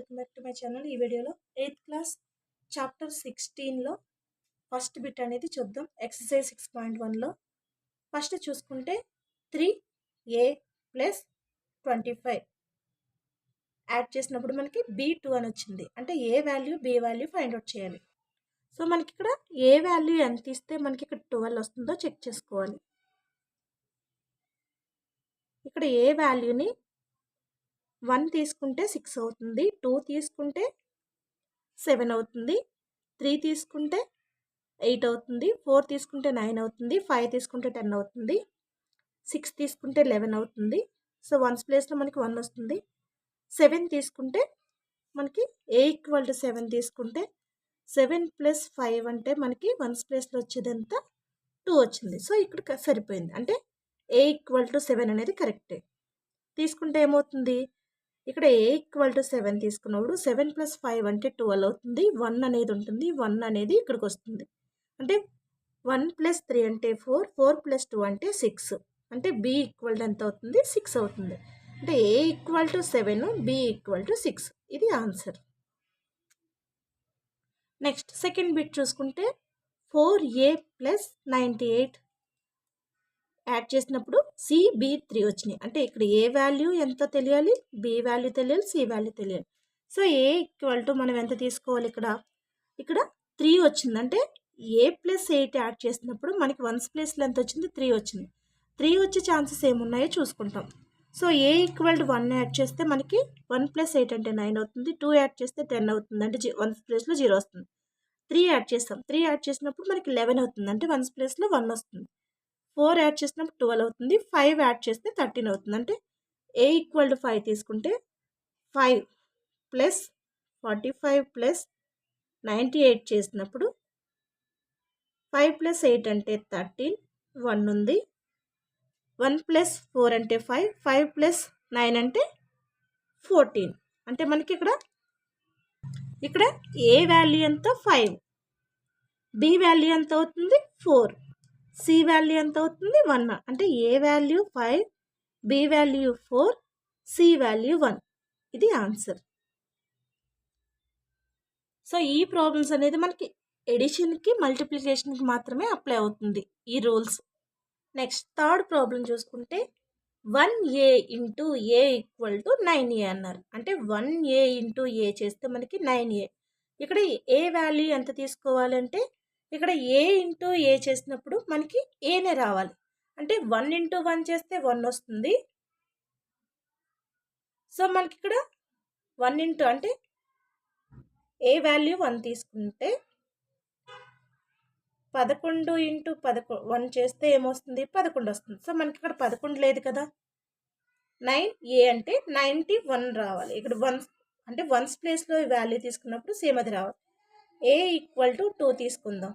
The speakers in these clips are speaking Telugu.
Welcome back to my channel. ఈ వీడియోలో 8th క్లాస్ చాప్టర్ 16లో ఫస్ట్ బిట్ అనేది చూద్దాం. ఎక్సర్సైజ్ 6.1లో ఫస్ట్ చూసుకుంటే 3a + 25 యాడ్ చేసినప్పుడు మనకి b2 అని వచ్చింది. అంటే a value b value find out చేయాలి. సో మనకి ఇక్కడ a వాల్యూ ఎంత ఇస్తే మనకి ఇక్కడ 12 వస్తుందో చెక్ చేసుకోవాలి. ఇక్కడ a వాల్యూని 1 తీసుకుంటే 6 అవుతుంది, 2 తీసుకుంటే 7 అవుతుంది, 3 తీసుకుంటే 8 అవుతుంది, 4 తీసుకుంటే 9 అవుతుంది, 5 తీసుకుంటే 10 అవుతుంది, 6 తీసుకుంటే 11 అవుతుంది. సో 1s ప్లేస్లో మనకి 1 వస్తుంది. 7 తీసుకుంటే మనకి a = 7 తీసుకుంటే 7 + 5 అంటే మనకి 1s ప్లేస్లో వచ్చేది ఎంత 2 వచ్చింది. సో ఇక్కడ సరిపోయింది. అంటే a = 7 అనేది కరెక్టే. తీసుకుంటే ఏమవుతుంది, ఇక్కడ a = 7 తీసుకున్నప్పుడు 7 + 5 అంటే 12 అవుతుంది. 1 అనేది ఉంటుంది, 1 అనేది ఇక్కడికి వస్తుంది. అంటే 1 + 3 అంటే 4, 4 + 2 అంటే 6. అంటే b = ఎంత అవుతుంది, 6 అవుతుంది. అంటే a = 7, b = 6. ఇది ఆన్సర్. నెక్స్ట్ సెకండ్ బిట్ చూసుకుంటే 4a + 98 యాడ్ చేసినప్పుడు CB3 వచ్చినాయి. అంటే ఇక్కడ ఏ వాల్యూ ఎంత తెలియాలి, బి వాల్యూ తెలియాలి, సి వాల్యూ తెలియాలి. సో ఏ = మనం ఎంత తీసుకోవాలి, ఇక్కడ 3 వచ్చింది. అంటే a + 8 యాడ్ చేసినప్పుడు మనకి 1s ప్లేస్లో ఎంత వచ్చింది, 3 వచ్చింది. 3 వచ్చే ఛాన్సెస్ ఏమున్నాయో చూసుకుంటాం. సో a = 1 యాడ్ చేస్తే మనకి 1 + 8 అంటే 9 అవుతుంది. 2 యాడ్ చేస్తే 10 అవుతుంది. అంటే 1s ప్లేస్లో 0 వస్తుంది. 3 యాడ్ చేస్తాం. 3 యాడ్ చేసినప్పుడు మనకి 11 అవుతుంది. అంటే 1s ప్లేస్లో 1 వస్తుంది. 4 యాడ్ చేసినప్పుడు 12 అవుతుంది. 5 యాడ్ చేస్తే 13 అవుతుంది. అంటే a = 5 తీసుకుంటే 5 + 45 + 98 చేసినప్పుడు 5 + 8 అంటే 13, 1 ఉంది. 1 + 4 అంటే 5, 5 + 9 అంటే 14. అంటే మనకి ఇక్కడ a వాల్యూ ఎంత 5, b వాల్యూ ఎంత అవుతుంది 4, సి వాల్యూ ఎంత అవుతుంది 1. అంటే a value 5, b value 4, C value 1. ఇది ఆన్సర్. సో ఈ ప్రాబ్లమ్స్ అనేది మనకి ఎడిషన్కి మల్టిప్లికేషన్కి మాత్రమే అప్లై అవుతుంది ఈ రూల్స్. నెక్స్ట్ థర్డ్ ప్రాబ్లం చూసుకుంటే 1a × a = 9a అన్నారు. అంటే 1a × a చేస్తే మనకి 9a. ఇక్కడ a వాల్యూ ఎంత తీసుకోవాలంటే ఇక్కడ a × a చేసినప్పుడు మనకి aనే రావాలి. అంటే 1 × 1 చేస్తే 1 వస్తుంది. సో మనకి ఇక్కడ 1 × అంటే a వాల్యూ 1 తీసుకుంటే 11 × 1 చేస్తే ఏమొస్తుంది, 11 వస్తుంది. సో మనకి ఇక్కడ 11 లేదు కదా. 9a అంటే 91 రావాలి. ఇక్కడ 1 అంటే 1s ప్లేస్లో వాల్యూ తీసుకున్నప్పుడు సేమ్ అది రావాలి. a = 2 తీసుకుందాం.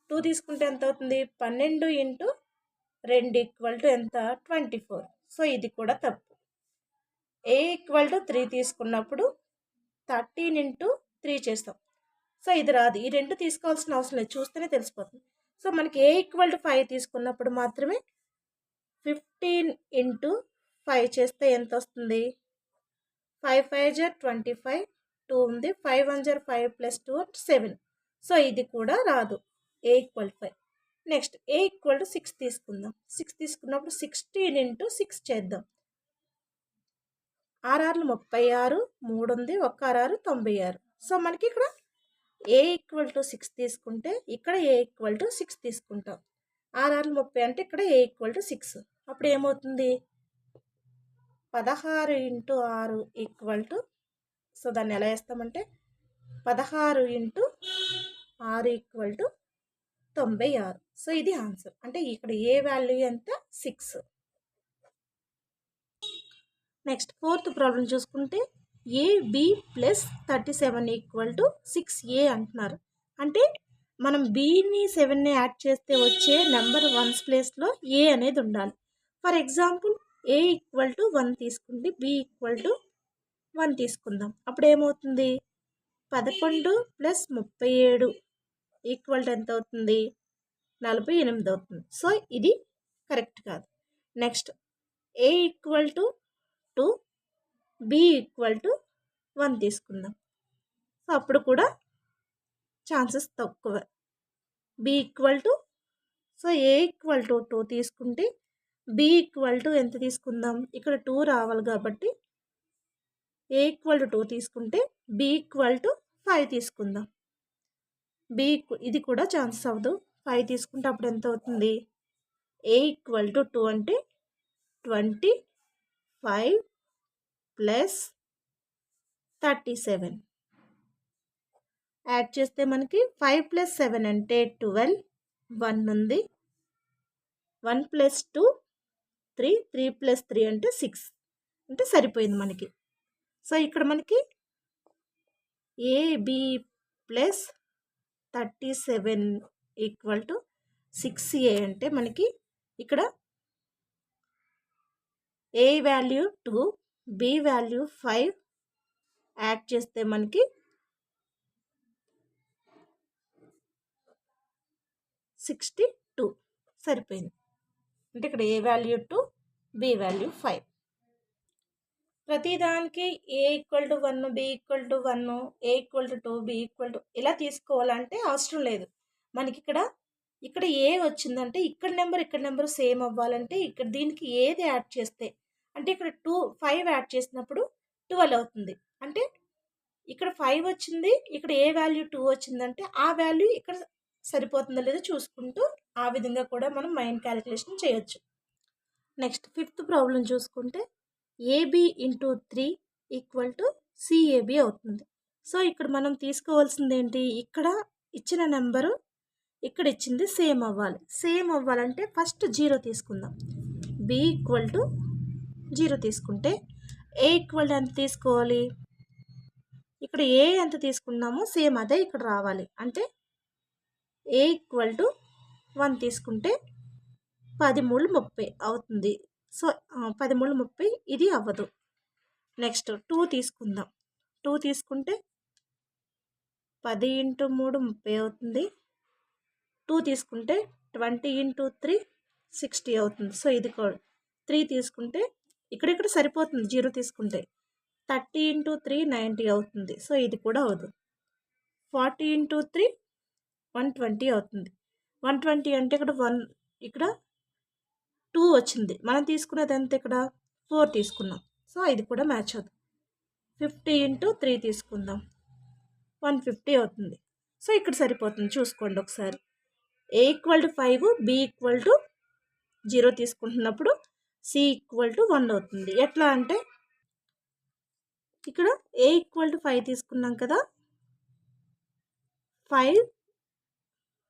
2 తీసుకుంటే ఎంత అవుతుంది, 12 × 2 = ఎంత 24. సో ఇది కూడా తప్పు. a = 3 తీసుకున్నప్పుడు 13 × 3 చేస్తాం. సో ఇది రాదు. ఈ రెండు తీసుకోవాల్సిన అవసరం లేదు, చూస్తేనే తెలిసిపోతుంది. సో మనకి a = 5 తీసుకున్నప్పుడు మాత్రమే 15 × 5 చేస్తే ఎంత వస్తుంది, 5 × 5 = 25, 2 ఉంది, 5 × 1 = 5 + 2 7. సో ఇది కూడా రాదు. a = 5. నెక్స్ట్ a = 6 తీసుకుందాం. 6 తీసుకున్నప్పుడు 16 × 6 చేద్దాం. 6 6 36, 3 ఉంది, 1 6 96. సో మనకి ఇక్కడ a = 6 తీసుకుంటే ఇక్కడ a = 6 తీసుకుంటాం. 6 6 30 అంటే ఇక్కడ a = 6. అప్పుడు ఏమవుతుంది, 16 × 6 సో దాన్ని ఎలా వేస్తామంటే 16 × 6 = 96. సో ఇది ఆన్సర్. అంటే ఇక్కడ ఏ వాల్యూ ఎంత 6. నెక్స్ట్ ఫోర్త్ ప్రాబ్లం చూసుకుంటే ab + 37 = 6a అంటున్నారు. అంటే మనం bని 7ని యాడ్ చేస్తే వచ్చే నెంబర్ 1s ప్లేస్లో a అనేది ఉండాలి. ఫర్ ఎగ్జాంపుల్ a = 1 తీసుకుంటే b = 1 తీసుకుందాం. అప్పుడు ఏమవుతుంది, 11 + 37 = ఎంత అవుతుంది, 48 అవుతుంది. సో ఇది కరెక్ట్ కాదు. నెక్స్ట్ a = 2, b = 1 తీసుకుందాం. సో అప్పుడు కూడా ఛాన్సెస్ తక్కువ. B equal to, so A equal to 2 తీసుకుంటే బి ఈక్వల్ టు ఎంత తీసుకుందాం, ఇక్కడ 2 రావాలి కాబట్టి ఏ ఈక్వల్ టు 2 తీసుకుంటే బి ఈక్వల్ టు 5 తీసుకుందాం. బి ఇది కూడా ఛాన్సెస్ అవ్వదు. 5 తీసుకుంటే అప్పుడు ఎంత అవుతుంది, ఏ ఈక్వల్ టు 2 అంటే 25 ప్లస్ 37 యాడ్ చేస్తే మనకి 5 ప్లస్ 7 అంటే 12, 1 ఉంది, 1 ప్లస్ 2 3, 3 ప్లస్ 3 అంటే 6 అంటే సరిపోయింది మనకి. సో ఇక్కడ మనకి AB plus 37 equal to 6a అంటే మనకి ఇక్కడ ఏ వాల్యూ 2, బి వాల్యూ 5 యాడ్ చేస్తే మనకి 62 సరిపోయింది. అంటే ఇక్కడ ఏ వాల్యూ 2, బి వాల్యూ 5. ప్రతిదానికి A equal to 1, B equal to 1, A equal to 2, B equal to ఇలా తీసుకోవాలంటే అవసరం లేదు. మనకి ఇక్కడ ఏ వచ్చిందంటే ఇక్కడ నెంబర్ సేమ్ అవ్వాలంటే ఇక్కడ దీనికి ఏది యాడ్ చేస్తే, అంటే ఇక్కడ 5 యాడ్ చేసినప్పుడు 12 అవుతుంది. అంటే ఇక్కడ 5 వచ్చింది, ఇక్కడ ఏ వాల్యూ 2 వచ్చిందంటే ఆ వాల్యూ ఇక్కడ సరిపోతుందో లేదో చూసుకుంటూ ఆ విధంగా కూడా మనం మైండ్ క్యాలిక్యులేషన్ చేయొచ్చు. నెక్స్ట్ 5th ప్రాబ్లం చూసుకుంటే AB into 3 equal to CAB అవుతుంది. సో ఇక్కడ మనం తీసుకోవాల్సింది ఏంటి, ఇక్కడ ఇచ్చిన నెంబరు ఇక్కడ ఇచ్చింది సేమ్ అవ్వాలి. సేమ్ అవ్వాలంటే ఫస్ట్ 0 తీసుకుందాం. బి ఈక్వల్ టు 0 తీసుకుంటే ఏ ఈక్వల్ టు ఎంత తీసుకోవాలి, ఇక్కడ ఏ ఎంత తీసుకున్నామో సేమ్ అదే ఇక్కడ రావాలి. అంటే ఏ ఈక్వల్ టు 1 తీసుకుంటే 10 3 30 అవుతుంది. సో 10 3 30 ఇది అవ్వదు. నెక్స్ట్ 2 తీసుకుందాం. 2 తీసుకుంటే 10 × 3 30 అవుతుంది. 2 తీసుకుంటే 20 × 3 60 అవుతుంది. సో ఇది కూడా 3 తీసుకుంటే ఇక్కడ సరిపోతుంది. 0 తీసుకుంటే 30 × 3 90 అవుతుంది. సో ఇది కూడా అవ్వదు. 40 × 3 120 అవుతుంది. 120 అంటే ఇక్కడ 2 వచ్చింది, మనం తీసుకున్నది ఎంత, ఇక్కడ 4 తీసుకున్నాం. సో ఇది కూడా మ్యాచ్ అవుతుంది. 50 × 3 తీసుకుందాం, 150 అవుతుంది. సో ఇక్కడ సరిపోతుంది. చూసుకోండి ఒకసారి. A equal to 5, B equal to 0 తీసుకుంటున్నప్పుడు సి ఈక్వల్ టు 1 అవుతుంది. ఎట్లా అంటే ఇక్కడ ఏ ఈక్వల్ టు 5 తీసుకున్నాం కదా, 5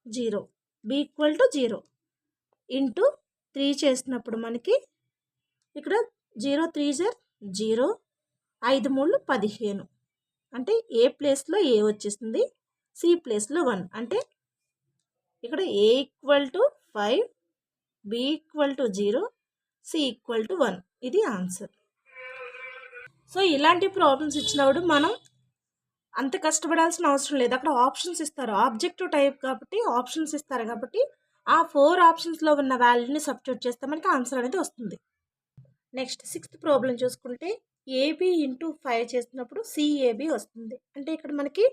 0, బి ఈక్వల్ టు 0 ఇంటూ 3 చేసినప్పుడు మనకి ఇక్కడ 0 3 0, 5 3 15 అంటే ఏ ప్లేస్లో ఏ వచ్చేసింది, సి ప్లేస్లో 1. అంటే ఇక్కడ A equal to 5, B equal to 0, C equal to 1. ఇది ఆన్సర్. సో ఇలాంటి ప్రాబ్లమ్స్ ఇచ్చినప్పుడు మనం అంత కష్టపడాల్సిన అవసరం లేదు. అక్కడ ఆప్షన్స్ ఇస్తారు, ఆబ్జెక్టివ్ టైప్ కాబట్టి ఆప్షన్స్ ఇస్తారు కాబట్టి ఆ 4 ఆప్షన్స్లో ఉన్న వాల్యూని సబ్స్టిట్యూట్ చేస్తే మనకి ఆన్సర్ అనేది వస్తుంది. నెక్స్ట్ 6th ప్రాబ్లం చూసుకుంటే ఏబి ఇంటూ 5 చేసినప్పుడు సిఏబి వస్తుంది. అంటే ఇక్కడ మనకి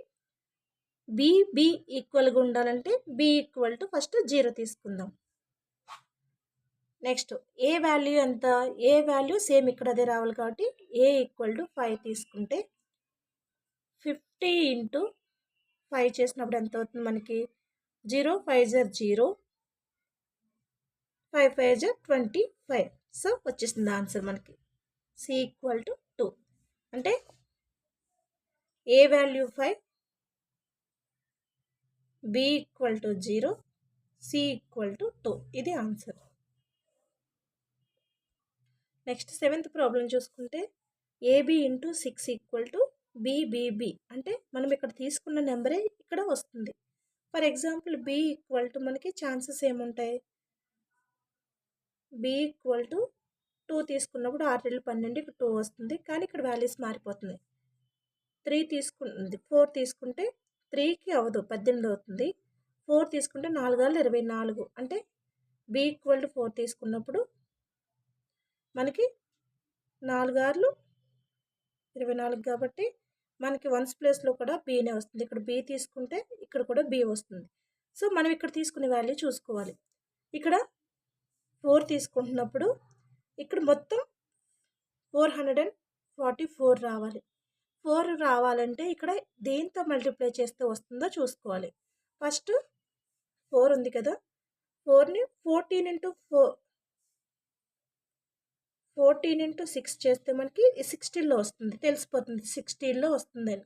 బి ఈక్వల్గా ఉండాలంటే బి ఈక్వల్ టు ఫస్ట్ 0 తీసుకుందాం. నెక్స్ట్ ఏ వాల్యూ ఎంత, ఏ వాల్యూ సేమ్ ఇక్కడ అదే రావాలి కాబట్టి ఏ ఈక్వల్ టు 5 తీసుకుంటే 50 × 5 చేసినప్పుడు ఎంత అవుతుంది మనకి, 0 5 0, 5 5 25. సో వచ్చేసింది ఆన్సర్ మనకి. సి ఈక్వల్ టు 2 అంటే A value 5, B equal to 0, C equal to 2. ఇది ఆన్సర్. నెక్స్ట్ 7th ప్రాబ్లం చూసుకుంటే AB into 6 equal to BBB. అంటే మనం ఇక్కడ తీసుకున్న నెంబరే ఇక్కడ వస్తుంది. For example B equal to మనకి ఛాన్సెస్ ఏముంటాయి, బి ఈక్వల్ టు 2 తీసుకున్నప్పుడు 6 12 ఇక్కడ 2 వస్తుంది, కానీ ఇక్కడ వాల్యూస్ మారిపోతుంది. 4 తీసుకుంటే 3కి అవ్వదు, 18 అవుతుంది. 4 తీసుకుంటే 4 24. అంటే బి ఈక్వల్ టు 4 తీసుకున్నప్పుడు మనకి 4 24 కాబట్టి మనకి వన్స్ ప్లేస్లో కూడా బీనే వస్తుంది. ఇక్కడ బీ తీసుకుంటే ఇక్కడ కూడా బీ వస్తుంది. సో మనం ఇక్కడ తీసుకునే వాల్యూ చూసుకోవాలి. ఇక్కడ 4 తీసుకుంటున్నప్పుడు ఇక్కడ మొత్తం 444 రావాలి. 4 రావాలంటే ఇక్కడ దేంతో మల్టిప్లై చేస్తే వస్తుందో చూసుకోవాలి. ఫస్ట్ 4 ఉంది కదా, 4ని 14 ఇంటూ 6 చేస్తే మనకి 16లో వస్తుంది, తెలిసిపోతుంది 16లో వస్తుందని.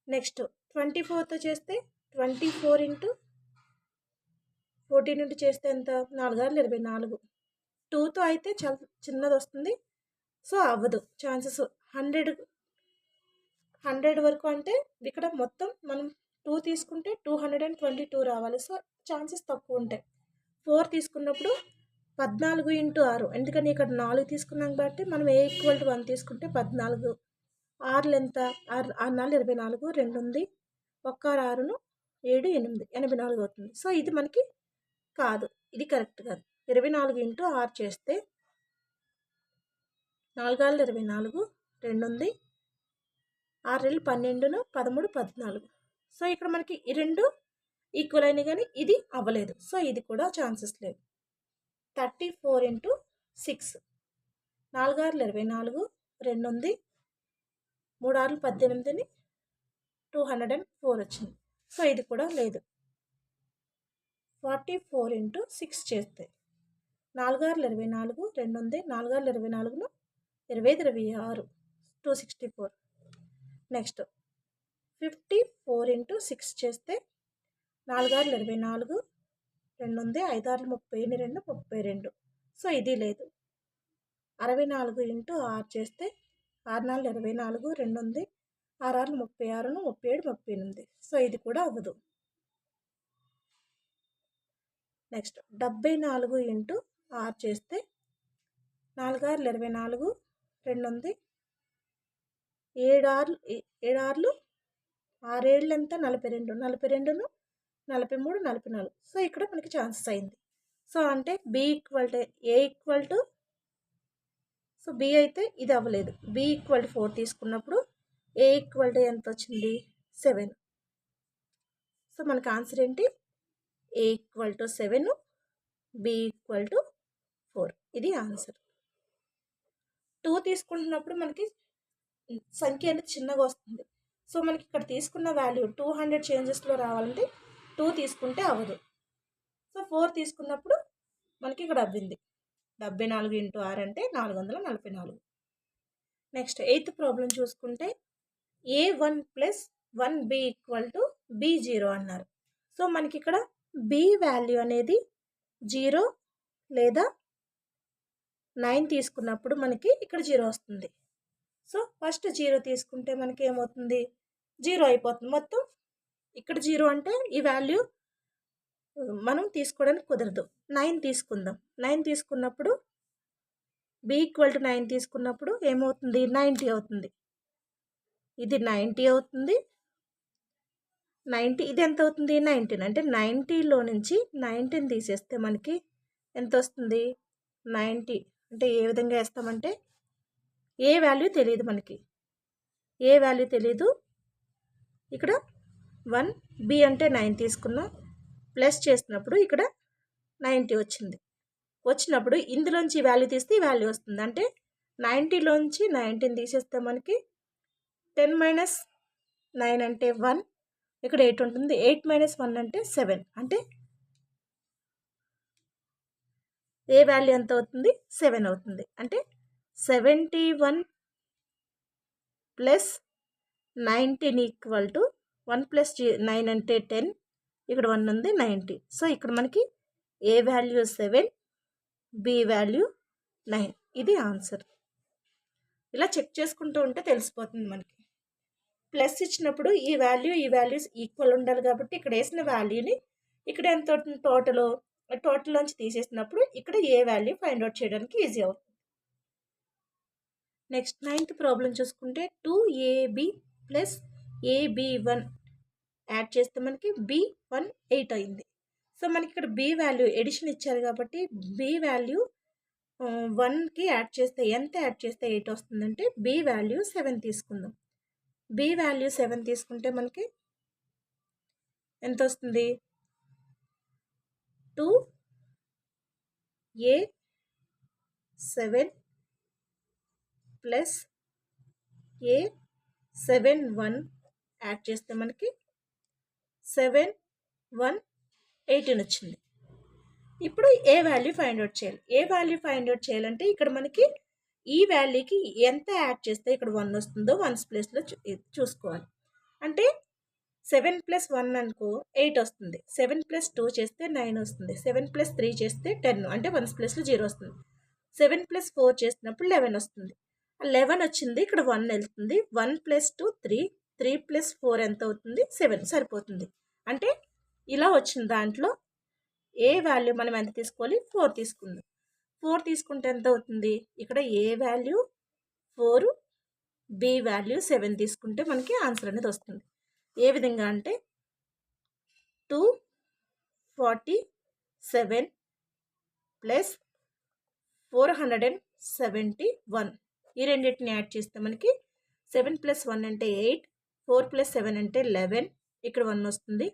నెక్స్ట్ 24తో చేస్తే 24 ఇంటూ 14 ఇంటూ చేస్తే ఎంత, 4 6 24. 2తో అయితే చాలా చిన్నది వస్తుంది, సో అవ్వదు. ఛాన్సెస్ 100 వరకు అంటే ఇక్కడ మొత్తం మనం 2 తీసుకుంటే 222 రావాలి. సో ఛాన్సెస్ తక్కువ ఉంటాయి. 4 తీసుకున్నప్పుడు 14 ఇంటూ 6, ఎందుకని ఇక్కడ 4 తీసుకున్నాం కాబట్టి మనం A = 1 తీసుకుంటే 14, 6 ఎంత, 6 4 24, 2 ఉంది, 1 6 7 8 84 అవుతుంది. సో ఇది మనకి కాదు, ఇది కరెక్ట్ కాదు. 24 ఇంటూ 6 చేస్తే 4 6 24, 2 ఉంది, 6 12 13 14. సో ఇక్కడ మనకి ఈ రెండు ఈక్వల్ అయినాయి కానీ ఇది అవ్వలేదు. సో ఇది కూడా ఛాన్సెస్ లేదు. 34 ఇంటూ 6, 4 6 24, 2 ఉంది, 3 6 18, 204 వచ్చింది. సో ఇది కూడా లేదు. 44 ఇంటూ 6 చేస్తే 4 6 24, 2 ఉంది, 4 6 24, 25 26, 264. నెక్స్ట్ 54 ఇంటూ 6 చేస్తే 4 6 24, 2 ఉంది, 5 6 32, 32. సో ఇది లేదు. 64 ఇంటూ 6 చేస్తే 6 4 24, 2 ఉంది, 6 6 36, 37, 38. సో ఇది కూడా అవ్వదు. నెక్స్ట్ 74 ఇంటూ 6 చేస్తే 4 6 24, 2 ఉంది, 7 6 6 7 ఎంత, 42, 42, 43, 44. సో ఇక్కడ మనకి ఛాన్సెస్ అయింది. సో అంటే B = A = సో B అయితే ఇది అవ్వలేదు. B = 4 తీసుకున్నప్పుడు A = ఎంత వచ్చింది, 7. సో మనకి ఆన్సర్ ఏంటి, A = 7, B = 4. ఇది ఆన్సర్. 2 తీసుకుంటున్నప్పుడు మనకి సంఖ్య అనేది చిన్నగా వస్తుంది. సో మనకి ఇక్కడ తీసుకున్న వాల్యూ 200 చేంజెస్లో రావాలంటే 2 తీసుకుంటే అవ్వదు. సో 4 తీసుకున్నప్పుడు మనకి ఇక్కడ అవ్వింది. 74 ఇంటూ 6 అంటే 444. నెక్స్ట్ 8th ప్రాబ్లం చూసుకుంటే A1 + 1B = B0 అన్నారు. సో మనకి ఇక్కడ B వాల్యూ అనేది 0 లేదా 9 తీసుకున్నప్పుడు మనకి ఇక్కడ 0 వస్తుంది. సో ఫస్ట్ 0 తీసుకుంటే మనకి ఏమవుతుంది, 0 అయిపోతుంది మొత్తం. ఇక్కడ 0 అంటే ఈ వాల్యూ మనం తీసుకోవడానికి కుదరదు. 9 తీసుకుందాం. 9 తీసుకున్నప్పుడు B = 9 తీసుకున్నప్పుడు ఏమవుతుంది, 90 అవుతుంది. ఇది 90 అవుతుంది. 90 ఇది ఎంత అవుతుంది, 19. అంటే 90లో నుంచి 19 తీసేస్తే మనకి ఎంత వస్తుంది, 90. అంటే ఏ విధంగా వేస్తామంటే ఏ వాల్యూ తెలియదు మనకి, ఏ వాల్యూ తెలియదు. ఇక్కడ 1 B అంటే 9 తీసుకున్నాం, ప్లస్ చేసినప్పుడు ఇక్కడ 90 వచ్చినప్పుడు ఇందులోంచి వాల్యూ తీస్తే ఈ వాల్యూ వస్తుంది. అంటే 90లోంచి 19 తీసేస్తే మనకి 10 - 9 అంటే 1, ఇక్కడ 8 ఉంటుంది. 8 - 1 అంటే 7. అంటే ఏ వాల్యూ ఎంత అవుతుంది, 7 అవుతుంది. అంటే 71 + 19 = 1 + 9 అంటే 10, ఇక్కడ 1 ఉంది, 90. సో ఇక్కడ మనకి ఏ వాల్యూ 7, B వాల్యూ 9. ఇది ఆన్సర్. ఇలా చెక్ చేసుకుంటూ ఉంటే తెలిసిపోతుంది మనకి. ప్లస్ ఇచ్చినప్పుడు ఈ వాల్యూస్ ఈక్వల్ ఉండాలి కాబట్టి ఇక్కడ వేసిన వాల్యూని ఇక్కడ ఎంత అవుతుంది టోటల్లోంచి తీసేసినప్పుడు ఇక్కడ ఏ వాల్యూ ఫైండ్ అవుట్ చేయడానికి ఈజీ అవుతుంది. నెక్స్ట్ 9th ప్రాబ్లం చూసుకుంటే 2AB + AB1 యాడ్ చేస్తే మనకి B1 8 అయింది. సో మనకి ఇక్కడ B వాల్యూ ఎడిషన్ ఇచ్చారు కాబట్టి B వాల్యూ 1కి యాడ్ చేస్తే ఎంత యాడ్ చేస్తే 8 వస్తుందంటే B వాల్యూ 7 తీసుకుందాం. బి వాల్యూ 7 తీసుకుంటే మనకి ఎంత వస్తుంది? 2a7 ప్లస్ a7 యాడ్ చేస్తే మనకి 7 1 18 వచ్చింది. ఇప్పుడు ఏ వాల్యూ ఫైండ్ అవుట్ చేయాలి. ఏ వాల్యూ ఫైండ్ అవుట్ చేయాలంటే ఇక్కడ మనకి ఈ వాల్యూకి ఎంత యాడ్ చేస్తే ఇక్కడ 1 వస్తుందో వన్స్ ప్లేస్లో చూసుకోవాలి. అంటే 7 + 1 అనుకో 8 వస్తుంది. 7 + 2 చేస్తే 9 వస్తుంది. 7 + 3 చేస్తే 10 అంటే వన్స్ ప్లేస్లో 0 వస్తుంది. 7 + 4 చేసినప్పుడు 11 వస్తుంది. 11 వచ్చింది, ఇక్కడ 1 వెళ్తుంది. 1 + 2 3, 3 + 4 ఎంత అవుతుంది? 7 సరిపోతుంది. అంటే ఇలా వచ్చిన దాంట్లో ఏ వాల్యూ మనం ఎంత తీసుకోవాలి? 4 తీసుకుందాం. 4 తీసుకుంటే ఎంత అవుతుంది? ఇక్కడ ఏ వాల్యూ 4, బి వాల్యూ 7 తీసుకుంటే మనకి ఆన్సర్ అనేది వస్తుంది. ఏ విధంగా అంటే 247 ప్లస్ 471 ఈ రెండింటిని యాడ్ చేస్తే మనకి 7 + 1 అంటే 8, 4 + 7 అంటే 11, ఇక్కడ 1 వస్తుంది.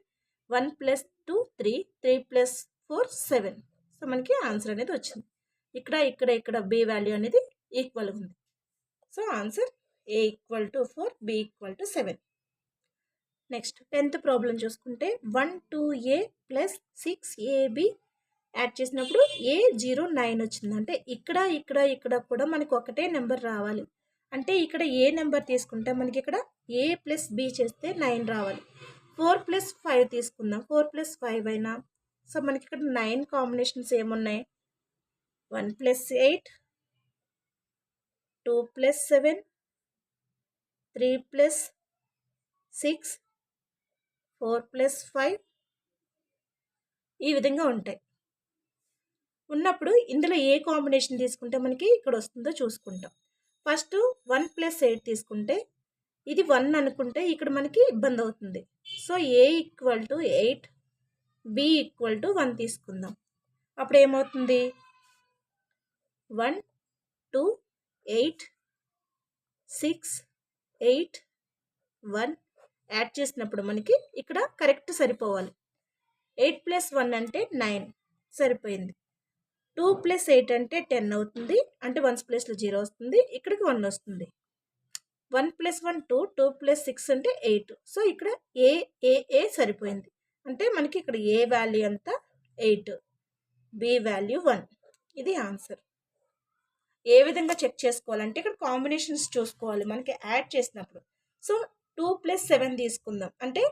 1 + 2 3, 3 + 4 7. సో మనకి ఆన్సర్ అనేది వచ్చింది. ఇక్కడ బి వాల్యూ అనేది ఈక్వల్ ఉంది. సో ఆన్సర్ ఏ = 4, బి = 7. నెక్స్ట్ 10th ప్రాబ్లం చూసుకుంటే 1 2a ప్లస్ 6ab యాడ్ చేసినప్పుడు a09 వచ్చింది. అంటే ఇక్కడ కూడా మనకు ఒకటే నెంబర్ రావాలి. అంటే ఇక్కడ ఏ నెంబర్ తీసుకుంటే మనకి ఇక్కడ a + b చేస్తే 9 రావాలి. 4 + 5 తీసుకుందాం. 4 + 5 అయినా సో మనకి ఇక్కడ 9 కాంబినేషన్స్ ఏమున్నాయి? 1 + 8, 2 + 7, 3 + 6, 4 + 5 ఈ విధంగా ఉంటాయి. ఉన్నప్పుడు ఇందులో ఏ కాంబినేషన్ తీసుకుంటే మనకి ఇక్కడ వస్తుందో చూసుకుంటాం. ఫస్ట్ 1 + 8 తీసుకుంటే ఇది 1 అనుకుంటే ఇక్కడ మనకి ఇబ్బంది అవుతుంది. సో a = 8, b = 1 తీసుకుందాం. అప్పుడు ఏమవుతుంది? 1 2 8 6 8 1 యాడ్ చేసినప్పుడు మనకి ఇక్కడ కరెక్ట్ సరిపోవాలి. 8 + 1 అంటే 9 సరిపోయింది. 2 + 8 అంటే 10 అవుతుంది. అంటే 1 ప్లేస్లో 0 వస్తుంది. ఇక్కడికి 1 వస్తుంది. 1 + 1 2, 2 + 6 అంటే 8. సో ఇక్కడ ఏ సరిపోయింది. అంటే మనకి ఇక్కడ ఏ వాల్యూ ఎంత? 8, బి వాల్యూ 1. ఇది ఆన్సర్. ఏ విధంగా చెక్ చేసుకోవాలంటే ఇక్కడ కాంబినేషన్స్ చూసుకోవాలి మనకి యాడ్ చేసినప్పుడు. సో 2 + 7 తీసుకుందాం. అంటే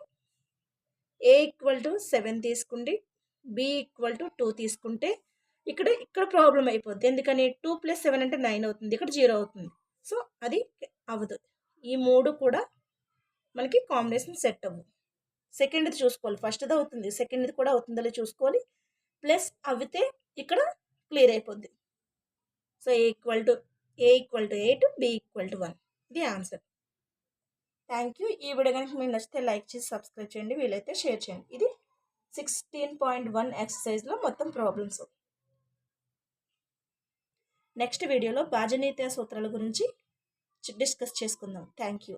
a = 7 తీసుకుంటే b = 2 తీసుకుంటే ఇక్కడ ప్రాబ్లం అయిపోద్ది. ఎందుకని 2 + 7 అంటే 9 అవుతుంది. ఇక్కడ 0 అవుతుంది. సో అది అవ్వదు. ఈ 3 కూడా మనకి కాంబినేషన్ సెట్ అవ్వు. సెకండ్ది చూసుకోవాలి. ఫస్ట్ది అవుతుంది, సెకండ్ది కూడా అవుతుందో చూసుకోవాలి. ప్లస్ అవితే ఇక్కడ క్లియర్ అయిపోద్ది. So a = 8, b = 1. ఇది ఆన్సర్. Thank you. ఈ వీడియో కనుక మీకు నచ్చితే లైక్ చేసి సబ్స్క్రైబ్ చేయండి. వీలైతే షేర్ చేయండి. ఇది 16.1 ఎక్సర్సైజ్లో మొత్తం ప్రాబ్లమ్స్. నెక్స్ట్ వీడియోలో బీజగణిత సూత్రాల గురించి డిస్కస్ చేసుకుందాం. Thank you.